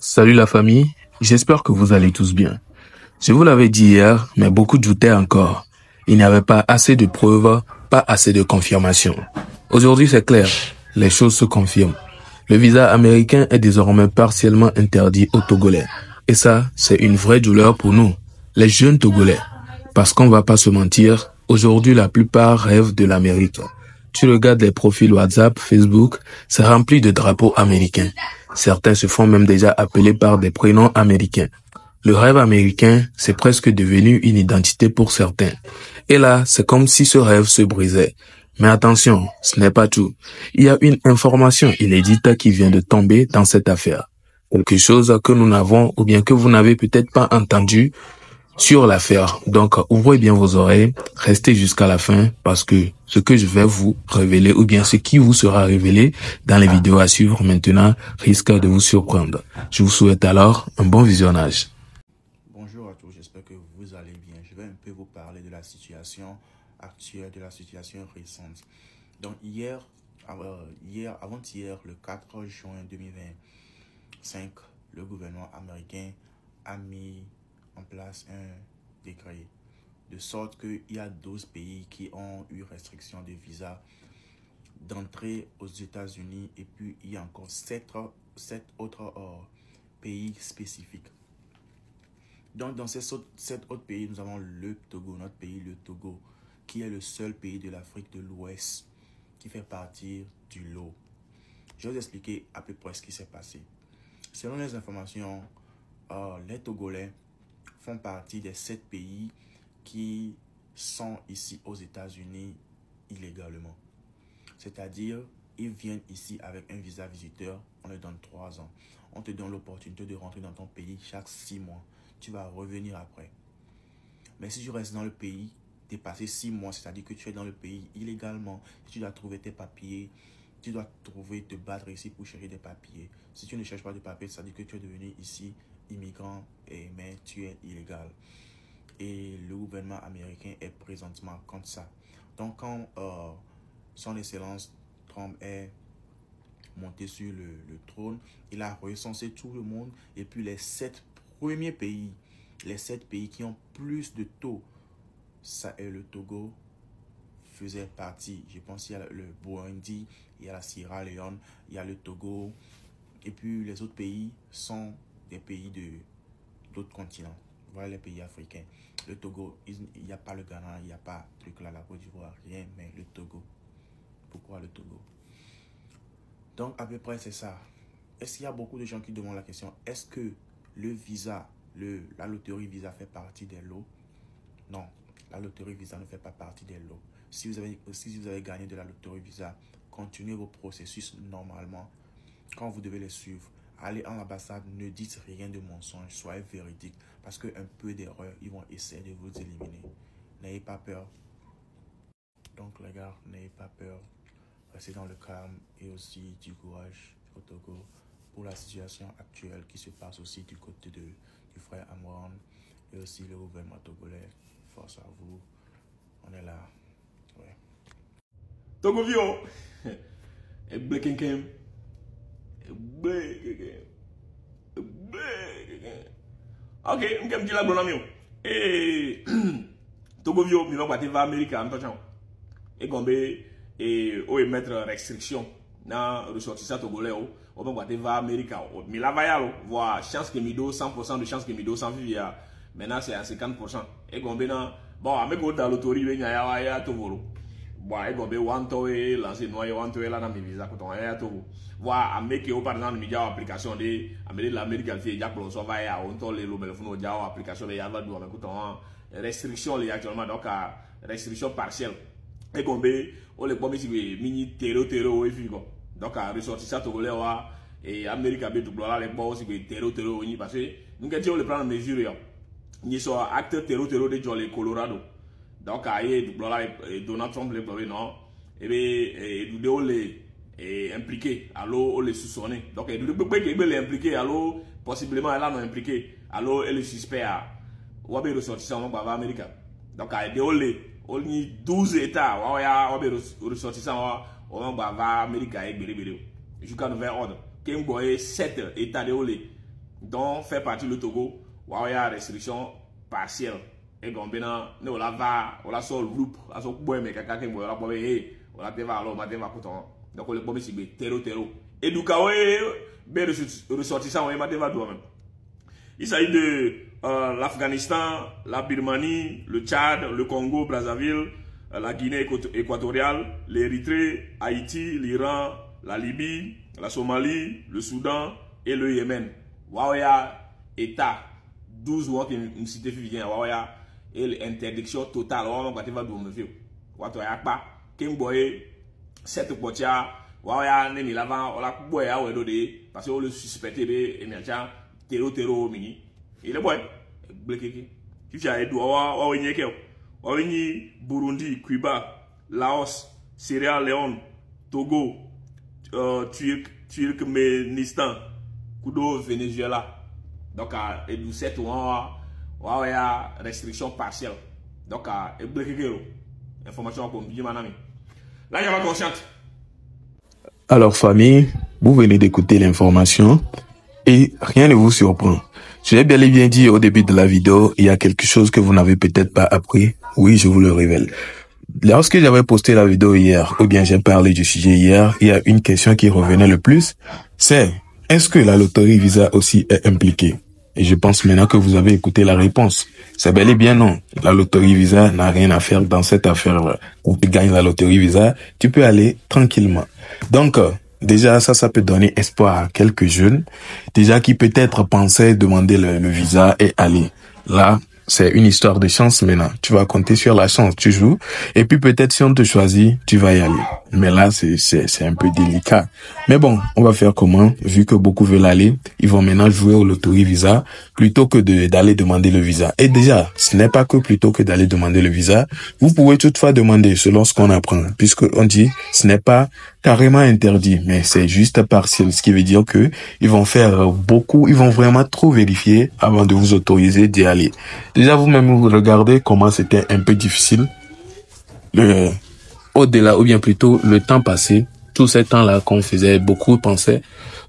Salut la famille, j'espère que vous allez tous bien. Je vous l'avais dit hier, mais beaucoup doutaient encore. Il n'y avait pas assez de preuves, pas assez de confirmations. Aujourd'hui c'est clair, les choses se confirment. Le visa américain est désormais partiellement interdit aux Togolais. Et ça, c'est une vraie douleur pour nous, les jeunes Togolais. Parce qu'on va pas se mentir, aujourd'hui la plupart rêvent de l'Amérique. Tu regardes les profils WhatsApp, Facebook, c'est rempli de drapeaux américains. Certains se font même déjà appeler par des prénoms américains. Le rêve américain, c'est presque devenu une identité pour certains. Et là, c'est comme si ce rêve se brisait. Mais attention, ce n'est pas tout. Il y a une information inédite qui vient de tomber dans cette affaire. Quelque chose que nous n'avons ou bien que vous n'avez peut-être pas entendu sur l'affaire. Donc, ouvrez bien vos oreilles, restez jusqu'à la fin parce que ce que je vais vous révéler ou bien ce qui vous sera révélé dans les vidéos à suivre maintenant risque de vous surprendre. Je vous souhaite alors un bon visionnage. Bonjour à tous, j'espère que vous allez bien. Je vais un peu vous parler de la situation actuelle, de la situation récente. Donc avant-hier, le 4 juin 2025, le gouvernement américain a mis en place un décret de sorte qu'il y a 12 pays qui ont eu restriction de visa d'entrée aux États-Unis et puis il y a encore 7 autres pays spécifiques. Donc, dans ces 7 autres pays, nous avons le Togo, notre pays, le Togo, qui est le seul pays de l'Afrique de l'Ouest qui fait partie du lot. Je vais vous expliquer à peu près ce qui s'est passé. Selon les informations, les Togolais font partie des 7 pays qui sont ici aux États-Unis illégalement. C'est-à-dire, ils viennent ici avec un visa visiteur, on leur donne 3 ans. On te donne l'opportunité de rentrer dans ton pays chaque 6 mois. Tu vas revenir après. Mais si tu restes dans le pays, tu es passé 6 mois, c'est-à-dire que tu es dans le pays illégalement. Si tu dois trouver tes papiers, tu dois te battre ici pour chercher des papiers. Si tu ne cherches pas de papiers, c'est-à-dire que tu es devenu ici immigrant, mais tu es illégal. Et le gouvernement américain est présentement contre ça. Donc quand son excellence Trump est monté sur le trône, il a recensé tout le monde et puis les 7 premiers pays, les 7 pays qui ont plus de taux, ça est le Togo, faisait partie. Je pense qu'il y a le Burundi, il y a la Sierra Leone, il y a le Togo, et puis les autres pays sont des pays d'autres continents. Voilà les pays africains. Le Togo, il n'y a pas le Ghana, il n'y a pas truc là, la Côte d'Ivoire, rien, mais le Togo. Pourquoi le Togo? Donc à peu près c'est ça. Est-ce qu'il y a beaucoup de gens qui demandent la question, est-ce que le visa, la loterie visa fait partie des lots? Non, la loterie visa ne fait pas partie des lots. Si vous avez gagné de la loterie visa, continuez vos processus normalement. Quand vous devez les suivre, allez en ambassade, ne dites rien de mensonge, soyez véridique. Parce qu'un peu d'erreur, ils vont essayer de vous éliminer. N'ayez pas peur. Donc les gars, n'ayez pas peur. Restez dans le calme et aussi du courage au Togo pour la situation actuelle qui se passe aussi du côté du frère Amouran et aussi le gouvernement togolais. Force à vous. On est là. Ouais. Togo Vio. Ok, je vais dire la bonne et Togo Vio, je vais aller à l'Amérique en temps. Et gombe et o mettre restriction na ressortissant togolais o ba boiter va Amérique mais la va voir chance que mi do 100% de chance que mi do sans vivre maintenant c'est à 50% et gombe na bon avec au dans l'autorité ben ya to volo bon et gombe wanto et lancer noyer wanto et là na mi visa ko ton ya to voir avec au par exemple mi ja application de Amérique l'Amérique fait ya pour so va ya on to le bel fond ja application de ya va do avec ton restriction les actuellement donc restriction partielle. Et comme on les pommes mini terreau et puis donc à ressortir ça togolais et Amérique a double là les boss aussi terreau parce que nous quand on le prend en mesure ni soit acteur terreau de Jolly Colorado donc à double là Donald Trump les problèmes non et bien nous les impliqué alors on les soupçonner donc nous peut les impliquer alors possiblement là non impliqué alors elle est suspect à ou à ressortir ça on va Amérique donc à on y 12 États, on a ressortissant, on va Amérique et Bérébéré. Jusqu'à nouvel ordre. Qui ont 7 États de Olé. dont fait partie le Togo, où il y a restriction partielle. Et Gambena, ne la va, on la sort loop, la sort boy, mais quelqu'un qui me la boy, on la déva alors, on la déva pourtant. Donc on le bombe si terreau. Et du cas, ben ressortissant, on est déva toi-même. Il s'agit de l'Afghanistan, la Birmanie, le Tchad, le Congo, Brazzaville, la Guinée équatoriale, l'Érythrée, Haïti, l'Iran, la Libye, la Somalie, le Soudan et le Yémen. Wawaya État 12 mois qui me cité vient Wawaya et l'interdiction totale. Wawaya quand tu vas dormir vieux. Wawaya pas Kimboye cette potia Wawaya ne ni l'avant on la boya ou dodé parce que on le suspecté et mecha terreau mini. Il est boy blekeke. Qui a edu Wawaya nyeke. Wawaya Burundi, Cuba, Laos, Sierra Leone, Togo, Turkménistan, Kudo, Venezuela. Donc, et du 7 mois, il y a restriction partielle. Donc, et bloqué information comme bien manami. Là, il y a ma conscience. Alors, famille, vous venez d'écouter l'information et rien ne vous surprend. Je l'ai bel et bien dit au début de la vidéo, il y a quelque chose que vous n'avez peut-être pas appris. Oui, je vous le révèle. Lorsque j'avais posté la vidéo hier, ou bien j'ai parlé du sujet hier, il y a une question qui revenait le plus, c'est est-ce que la loterie Visa aussi est impliquée? Et je pense maintenant que vous avez écouté la réponse. C'est bel et bien non. La loterie Visa n'a rien à faire dans cette affaire-là. Quand tu gagnes la loterie Visa, tu peux aller tranquillement. Donc, déjà, ça peut donner espoir à quelques jeunes, déjà qui peut-être pensaient demander le visa et aller. Là, c'est une histoire de chance maintenant. Tu vas compter sur la chance, tu joues. Et puis peut-être si on te choisit, tu vas y aller. Mais là, c'est un peu délicat. Mais bon, on va faire comment? Vu que beaucoup veulent aller, ils vont maintenant jouer au loterie visa plutôt que d'aller demander le visa. Et déjà, ce n'est pas que plutôt que d'aller demander le visa. Vous pouvez toutefois demander selon ce qu'on apprend. Puisque on dit, ce n'est pas carrément interdit, mais c'est juste partiel. Ce qui veut dire que ils vont faire beaucoup, ils vont vraiment trop vérifier avant de vous autoriser d'y aller. Déjà, vous-même, vous regardez comment c'était un peu difficile. Au-delà, ou bien plutôt, le temps passé, tout ce temps-là qu'on faisait, beaucoup pensaient,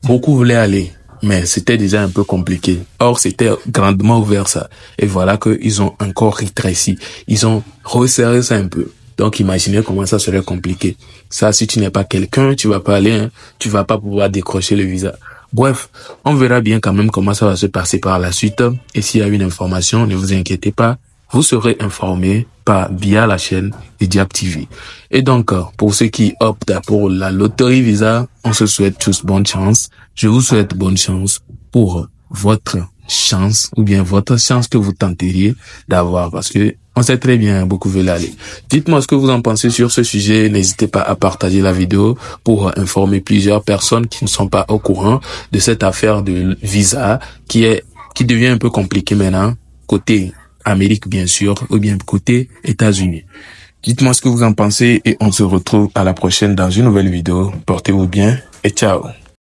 beaucoup voulaient aller. Mais c'était déjà un peu compliqué. Or, c'était grandement ouvert ça. Et voilà qu'ils ont encore rétréci. Ils ont resserré ça un peu. Donc, imaginez comment ça serait compliqué. Ça, si tu n'es pas quelqu'un, tu vas pas aller, hein, tu vas pas pouvoir décrocher le visa. Bref, on verra bien quand même comment ça va se passer par la suite. Et s'il y a une information, ne vous inquiétez pas, vous serez informé via la chaîne Diap TV. Et donc, pour ceux qui optent pour la loterie Visa, on se souhaite tous bonne chance. Je vous souhaite bonne chance pour votre chance ou bien votre chance que vous tenteriez d'avoir parce que on sait très bien beaucoup veulent aller. Dites-moi ce que vous en pensez sur ce sujet. N'hésitez pas à partager la vidéo pour informer plusieurs personnes qui ne sont pas au courant de cette affaire de visa qui devient un peu compliquée maintenant côté Amérique bien sûr ou bien côté États-Unis. Dites-moi ce que vous en pensez et on se retrouve à la prochaine dans une nouvelle vidéo. Portez-vous bien et ciao.